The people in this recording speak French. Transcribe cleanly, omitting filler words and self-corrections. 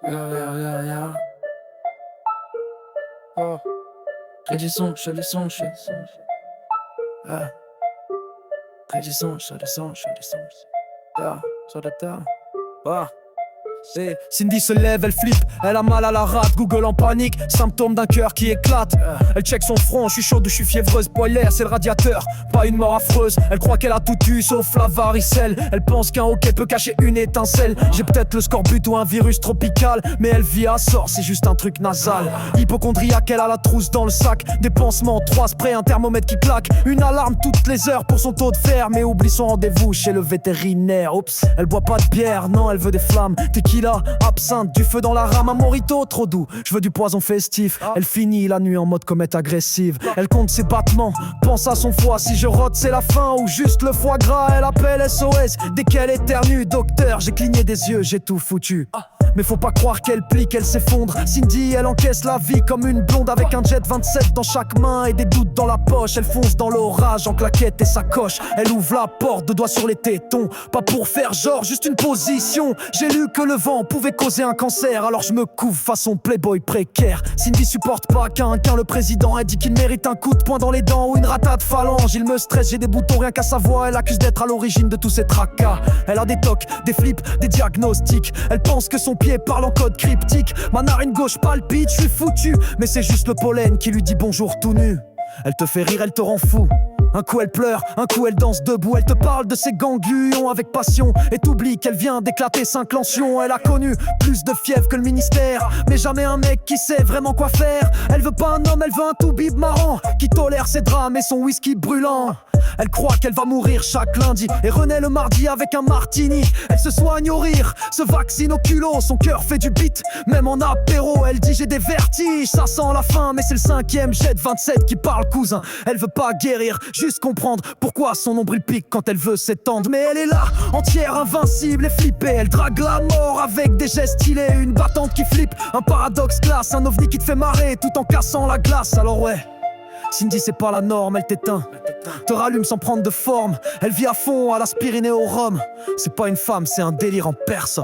Yeah. Oh. Près du son, je le son. Ah. Près du son, je le son. Yeah, sur la terre. Ah. Cindy se lève, elle flippe, elle a mal à la rate. Google en panique, symptôme d'un cœur qui éclate. Elle check son front, je suis chaude, je suis fiévreuse. Boiler, c'est le radiateur, pas une mort affreuse. Elle croit qu'elle a tout eu, sauf la varicelle. Elle pense qu'un hockey peut cacher une étincelle. J'ai peut-être le scorbut ou un virus tropical, mais elle vit à sort, c'est juste un truc nasal. Hypochondriaque, elle a la trousse dans le sac. Des pansements, 3 sprays, un thermomètre qui claque. Une alarme toutes les heures pour son taux de fer. Mais oublie son rendez-vous chez le vétérinaire. Oups, elle boit pas de bière, non, elle veut des flammes. Tequila, absinthe, du feu dans la rame, un mojito trop doux. Je veux du poison festif. Elle finit la nuit en mode comète agressive. Elle compte ses battements, pense à son foie. Si je rote, c'est la fin ou juste le foie gras. Elle appelle SOS dès qu'elle éternue. Docteur, j'ai cligné des yeux, j'ai tout foutu. Mais faut pas croire qu'elle plie, qu'elle s'effondre. Cindy, elle encaisse la vie comme une blonde avec un jet 27 dans chaque main et des doutes dans la poche. Elle fonce dans l'orage en claquette et sacoche. Elle ouvre la porte, 2 doigts sur les tétons. Pas pour faire genre, juste une position. J'ai lu que le vent pouvait causer un cancer, alors je me couvre façon playboy précaire. Cindy supporte pas qu'un le président. Elle dit qu'il mérite un coup de poing dans les dents ou une ratate phalange. Il me stresse, j'ai des boutons rien qu'à sa voix. Elle accuse d'être à l'origine de tous ces tracas. Elle a des tocs, des flips, des diagnostics. Elle pense que son pied parle en code cryptique. Ma narine gauche palpite, je suis foutu. Mais c'est juste le pollen qui lui dit bonjour tout nu. Elle te fait rire, elle te rend fou. Un coup elle pleure, un coup elle danse debout. Elle te parle de ses ganglions avec passion et t'oublie qu'elle vient d'éclater 5 lancions. Elle a connu plus de fièvre que le ministère, mais jamais un mec qui sait vraiment quoi faire. Elle veut pas un homme, elle veut un toubib marrant qui tolère ses drames et son whisky brûlant. Elle croit qu'elle va mourir chaque lundi et renaît le mardi avec un martini. Elle se soigne au rire, se vaccine au culot. Son cœur fait du beat, même en apéro. Elle dit j'ai des vertiges, ça sent la fin. Mais c'est le 5e jet 27 qui parle cousin. Elle veut pas guérir, juste comprendre pourquoi son nombril pique quand elle veut s'étendre. Mais elle est là, entière, invincible et flippée. Elle drague la mort avec des gestes stylés. Une battante qui flippe, un paradoxe classe. Un ovni qui te fait marrer tout en cassant la glace. Alors ouais, Cindy c'est pas la norme, elle t'éteint, te rallume sans prendre de forme. Elle vit à fond à l'aspirine et au rhum. C'est pas une femme, c'est un délire en perse.